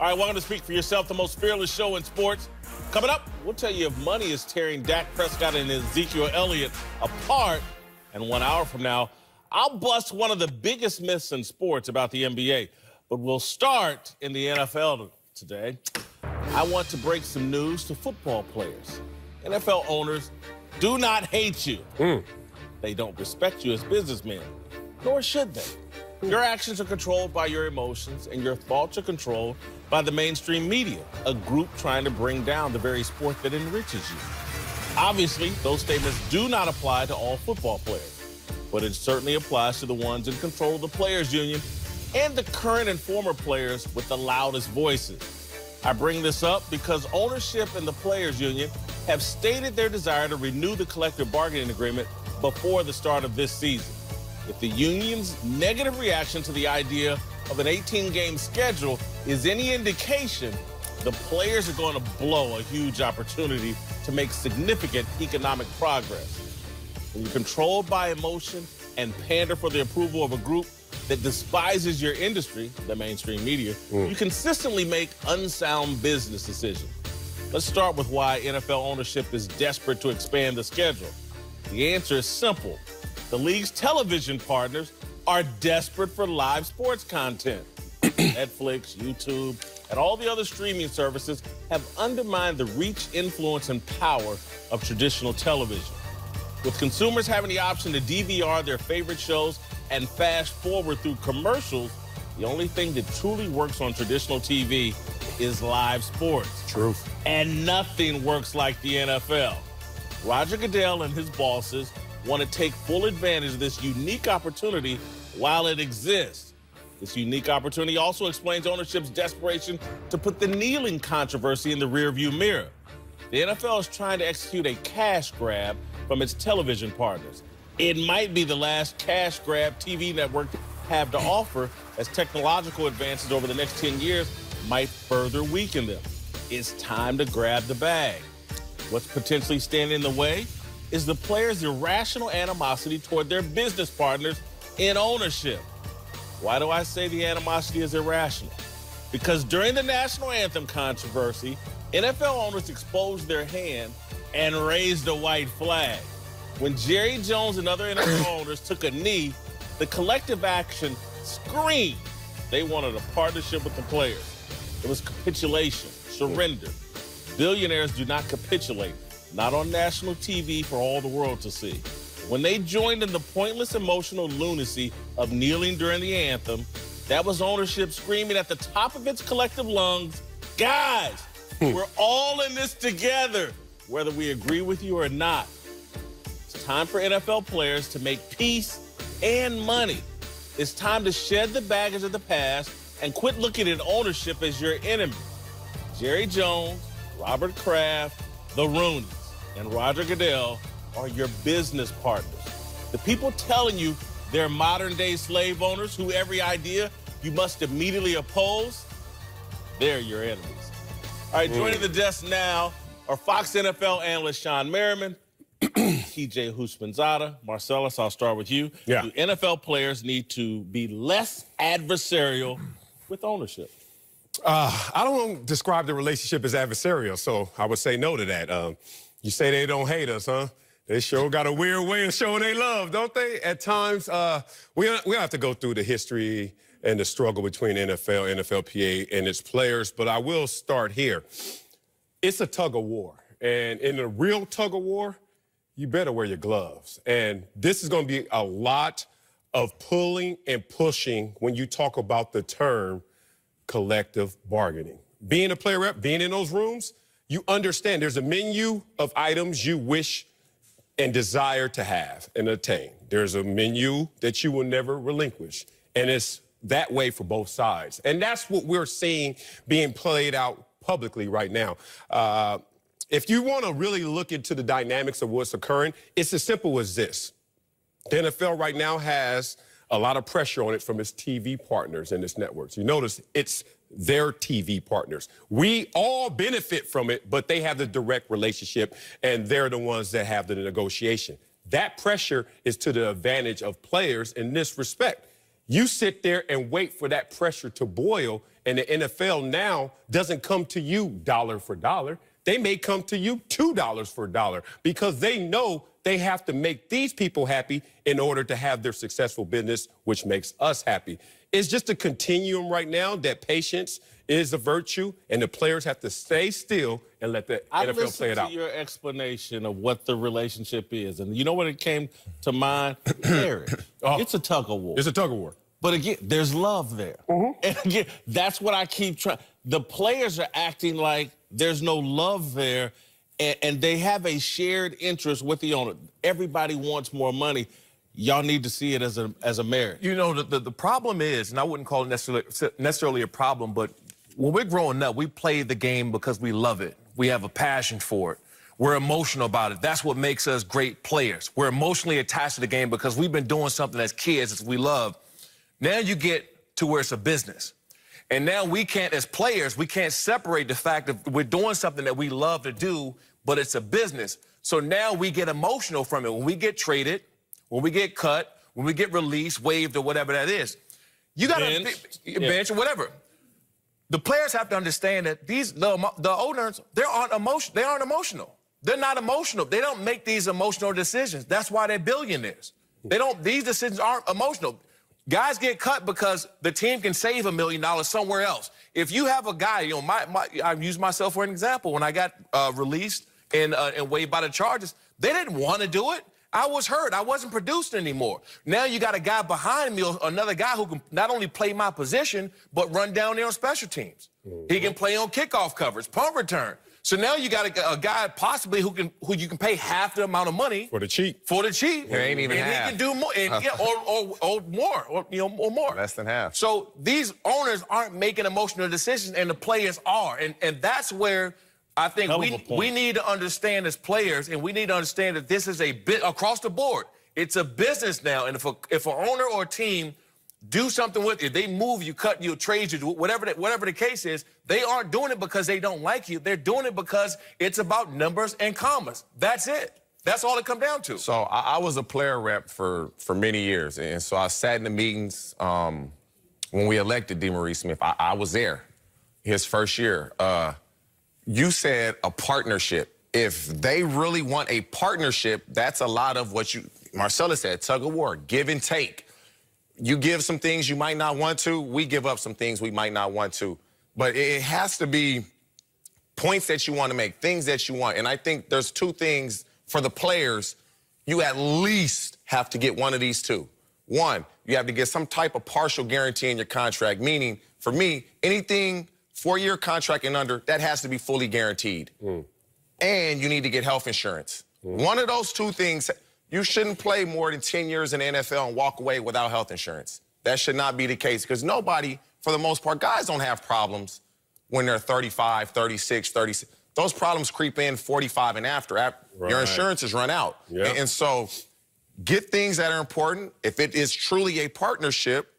All right, welcome to Speak for Yourself, the most fearless show in sports. Coming up, we'll tell you if money is tearing Dak Prescott and Ezekiel Elliott apart. And 1 hour from now, I'll bust one of the biggest myths in sports about the NBA. But we'll start in the NFL today. I want to break some news to football players. NFL owners do not hate you. They don't respect you as businessmen, nor should they. Your actions are controlled by your emotions, and your thoughts are controlled by the mainstream media, a group trying to bring down the very sport that enriches you. Obviously, those statements do not apply to all football players, but it certainly applies to the ones in control of the players' union and the current and former players with the loudest voices. I bring this up because ownership and the players' union have stated their desire to renew the collective bargaining agreement before the start of this season. If the union's negative reaction to the idea of an 18-game schedule is any indication, the players are going to blow a huge opportunity to make significant economic progress. When you're controlled by emotion and pander for the approval of a group that despises your industry, the mainstream media, you consistently make unsound business decisions. Let's start with why NFL ownership is desperate to expand the schedule. The answer is simple. The league's television partners are desperate for live sports content. Netflix, YouTube, and all the other streaming services have undermined the reach, influence, and power of traditional television. With consumers having the option to DVR their favorite shows and fast forward through commercials, the only thing that truly works on traditional TV is live sports. True. And nothing works like the NFL. Roger Goodell and his bosses want to take full advantage of this unique opportunity while it exists. This unique opportunity also explains ownership's desperation to put the kneeling controversy in the rearview mirror. The NFL is trying to execute a cash grab from its television partners. It might be the last cash grab TV network have to offer, as technological advances over the next 10 years might further weaken them. It's time to grab the bag. What's potentially standing in the way is the players' irrational animosity toward their business partners in ownership. Why do I say the animosity is irrational? Because during the national anthem controversy, NFL owners exposed their hand and raised a white flag. When Jerry Jones and other NFL owners took a knee, the collective action screamed they wanted a partnership with the players. It was capitulation, surrender. Billionaires do not capitulate, not on national TV for all the world to see. When they joined in the pointless emotional lunacy of kneeling during the anthem, that was ownership screaming at the top of its collective lungs, guys, we're all in this together, whether we agree with you or not. It's time for NFL players to make peace and money. It's time to shed the baggage of the past and quit looking at ownership as your enemy. Jerry Jones, Robert Kraft, the Rooneys, and Roger Goodell are your business partners. The people telling you they're modern-day slave owners who every idea you must immediately oppose, they're your enemies. All right, joining the desk now are Fox NFL analyst Sean Merriman, TJ Houshmandzadeh. Marcellus, I'll start with you. Yeah. Do NFL players need to be less adversarial with ownership? I don't describe the relationship as adversarial, so I would say no to that. You say they don't hate us, huh? They sure got a weird way of showing they love, don't they? At times, we have to go through the history and the struggle between NFL, NFLPA, and its players, but I will start here. It's a tug of war, and in a real tug of war, you better wear your gloves. And this is going to be a lot of pulling and pushing when you talk about the term collective bargaining. Being a player rep, being in those rooms, you understand there's a menu of items you wish and desire to have and attain. There's a menu that you will never relinquish. And it's that way for both sides. And that's what we're seeing being played out publicly right now. If you want to really look into the dynamics of what's occurring, it's as simple as this. The NFL right now has a lot of pressure on it from its TV partners and its networks. You notice it's their TV partners. We all benefit from it, but they have the direct relationship, and they're the ones that have the negotiation. That pressure is to the advantage of players in this respect. You sit there and wait for that pressure to boil, And the NFL now doesn't come to you dollar for dollar. They may come to you $2 for a dollar because they know they have to make these people happy in order to have their successful business, which makes us happy. It's just a continuum right now that patience is a virtue, and the players have to stay still and let the NFL play it out. I listened to your explanation of what the relationship is, and you know what it came to mind? Marriage. It's a tug of war. It's a tug of war. But again, there's love there. And again, that's what I keep trying. The players are acting like there's no love there, and they have a shared interest with the owner. Everybody wants more money. Y'all need to see it as a marriage. You know, the problem is, and I wouldn't call it necessarily a problem, but when we're growing up, we play the game because we love it. We have a passion for it. We're emotional about it. That's what makes us great players. We're emotionally attached to the game because we've been doing something as kids that we love. Now you get to where it's a business. And now we can't, as players, we can't separate the fact that we're doing something that we love to do, but it's a business. So now we get emotional from it. When we get traded, when we get cut, when we get released, waived, or whatever that is. You got to bench or whatever. The players have to understand that the owners, they aren't emotional. They're not emotional. They don't make these emotional decisions. That's why they're billionaires. These decisions aren't emotional. Guys get cut because the team can save $1 million somewhere else. If you have a guy, you know, I use myself for an example. When I got released and waived by the Chargers, they didn't want to do it. I was hurt. I wasn't producing anymore. Now you got a guy behind me, another guy who can not only play my position, but run down there on special teams. He can play on kickoff coverage, punt return. So now you got a guy possibly who you can pay half the amount of money for the cheap. For the cheap, it ain't even half. He can do more, or more, or more. Less than half. So these owners aren't making emotional decisions, and the players are, and that's where I think we need to understand as players, and we need to understand that this is a bit across the board. It's a business now, and if an owner or a team do something with you, they move you, cut you, trade you, whatever the case is, they aren't doing it because they don't like you. They're doing it because it's about numbers and commas. That's it. That's all it comes down to. So I was a player rep for many years, and so I sat in the meetings when we elected DeMaurice Smith. I was there his first year. You said a partnership. If they really want a partnership, that's a lot of what Marcella said, tug of war, give and take. You give some things you might not want to. We give up some things we might not want to. But it has to be points that you want to make, things that you want. And I think there's two things for the players. You at least have to get one of these two. One, you have to get some type of partial guarantee in your contract, meaning, for me, anything 4-year contract and under, that has to be fully guaranteed. And you need to get health insurance. One of those two things. You shouldn't play more than 10 years in the NFL and walk away without health insurance. That should not be the case because nobody, for the most part, guys don't have problems when they're 35, 36, 36. Those problems creep in 45 and after. Your insurance is run out. And so get things that are important. If it is truly a partnership,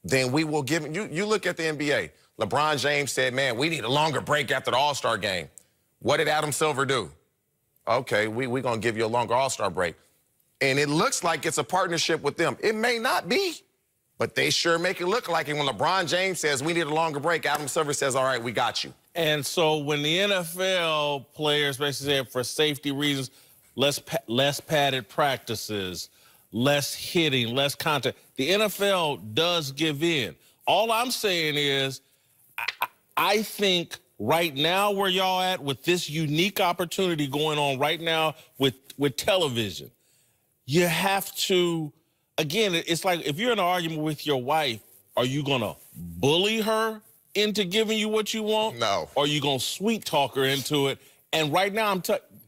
then we will give it. You look at the NBA. LeBron James said, man, we need a longer break after the All-Star game. What did Adam Silver do? Okay, we're going to give you a longer All-Star break. And it looks like it's a partnership with them. It may not be, but they sure make it look like it. When LeBron James says we need a longer break, Adam Silver says, all right, we got you. And so when the NFL players basically say for safety reasons, less padded practices, less hitting, less contact, the NFL does give in. All I'm saying is I think right now where y'all at with this unique opportunity going on right now with television, you have to, again, it's like if you're in an argument with your wife, are you going to bully her into giving you what you want? No. Or are you going to sweet talk her into it? And right now,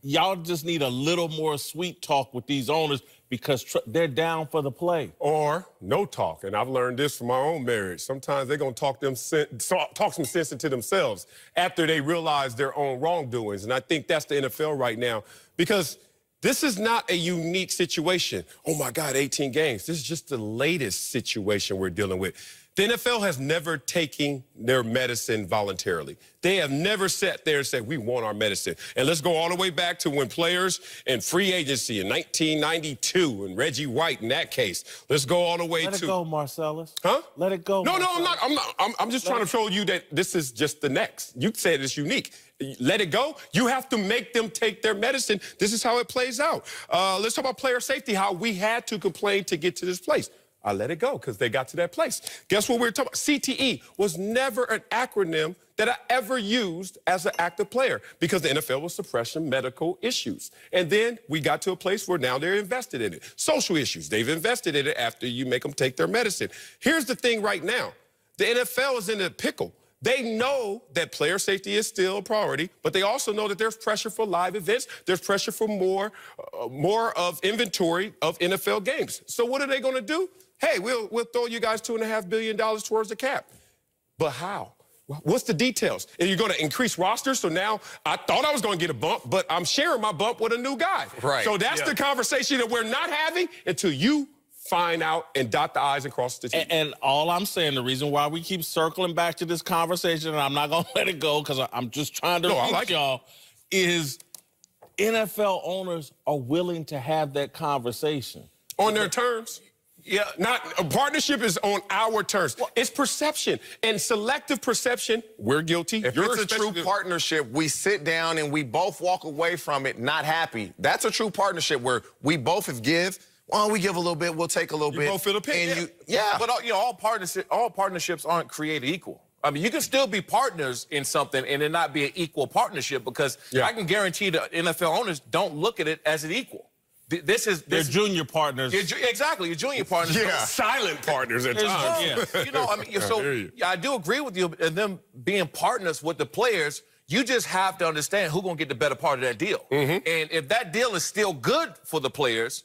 y'all just need a little more sweet talk with these owners because they're down for the play. Or no talk. And I've learned this from my own marriage. Sometimes they're going to talk some sense into themselves after they realize their own wrongdoings. And I think that's the NFL right now because this is not a unique situation. Oh, my God, 18 games. This is just the latest situation we're dealing with. The NFL has never taken their medicine voluntarily. They have never sat there and said, we want our medicine. And let's go all the way back to when players in free agency in 1992 and Reggie White in that case. Let's go all the way to... Let it go, Marcellus. Huh? Let it go, No, Marcellus. I'm not. I'm just trying to show you that this is just the next. You said it's unique. Let it go. You have to make them take their medicine. This is how it plays out. Let's talk about player safety, how we had to complain to get to this place. I let it go because they got to that place. Guess what we're talking about? CTE was never an acronym that I ever used as an active player because the NFL was suppressing medical issues. And then we got to a place where now they're invested in it. Social issues, they've invested in it after you make them take their medicine. Here's the thing right now. The NFL is in a pickle. They know that player safety is still a priority, but they also know that there's pressure for live events. There's pressure for more of inventory of NFL games. So what are they going to do? Hey, we'll throw you guys $2.5 billion towards the cap. But how? What's the details? Are you going to increase rosters? So now I thought I was going to get a bump, but I'm sharing my bump with a new guy. Right. So that's the conversation that we're not having until you find out and dot the I's and cross the T's. And all I'm saying, the reason why we keep circling back to this conversation, and I'm not going to let it go because I'm just trying to reach y'all, is NFL owners are willing to have that conversation. On their terms. Yeah, not a partnership is on our terms. Well, it's perception and selective perception. We're guilty. If it's a true partnership, we sit down and we both walk away from it not happy. That's a true partnership where we both give. Well, we give a little bit, we'll take a little bit. You both feel the pain. Yeah. But all partnerships aren't created equal. I mean, you can still be partners in something and it not be an equal partnership because I can guarantee the NFL owners don't look at it as an equal. They're junior partners. Exactly, your junior partners. Yeah, silent partners at times. Yeah. You know, I mean, so I do agree with you and them being partners with the players. You just have to understand who's going to get the better part of that deal. And if that deal is still good for the players,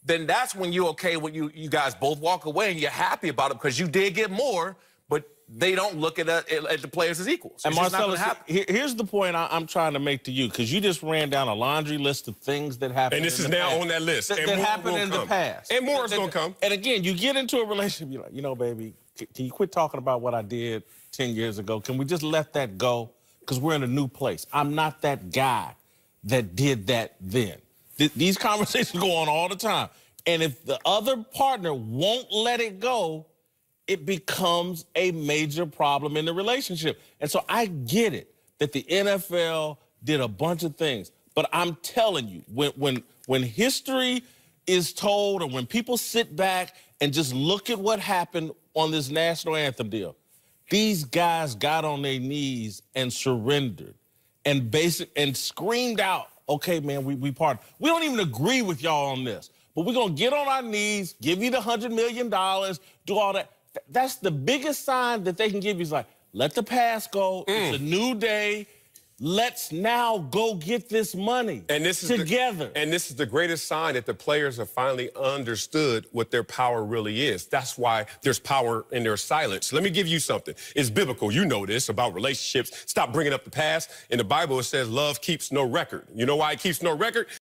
then that's when you're okay when you guys both walk away and you're happy about it because you did get more, but they don't look at the players as equals. And Marcellus, here's the point I'm trying to make to you, because you just ran down a laundry list of things that happened. And this is now on that list. That happened in the past. And more is going to come. And again, you get into a relationship, you're like, you know, baby, can you quit talking about what I did 10 years ago? Can we just let that go? Because we're in a new place. I'm not that guy that did that then. These conversations go on all the time. And if the other partner won't let it go, it becomes a major problem in the relationship. And so I get it that the NFL did a bunch of things. But I'm telling you, when history is told or when people sit back and just look at what happened on this national anthem deal, these guys got on their knees and surrendered and screamed out, okay, man, we partner. We don't even agree with y'all on this, but we're going to get on our knees, give you the $100 million, do all that. That's the biggest sign that they can give you is like, let the past go. It's a new day. Let's now go get this money together. And this is the greatest sign that the players have finally understood what their power really is. That's why there's power in their silence. Let me give you something. It's biblical. You know this about relationships. Stop bringing up the past. In the Bible, it says love keeps no record. You know why it keeps no record?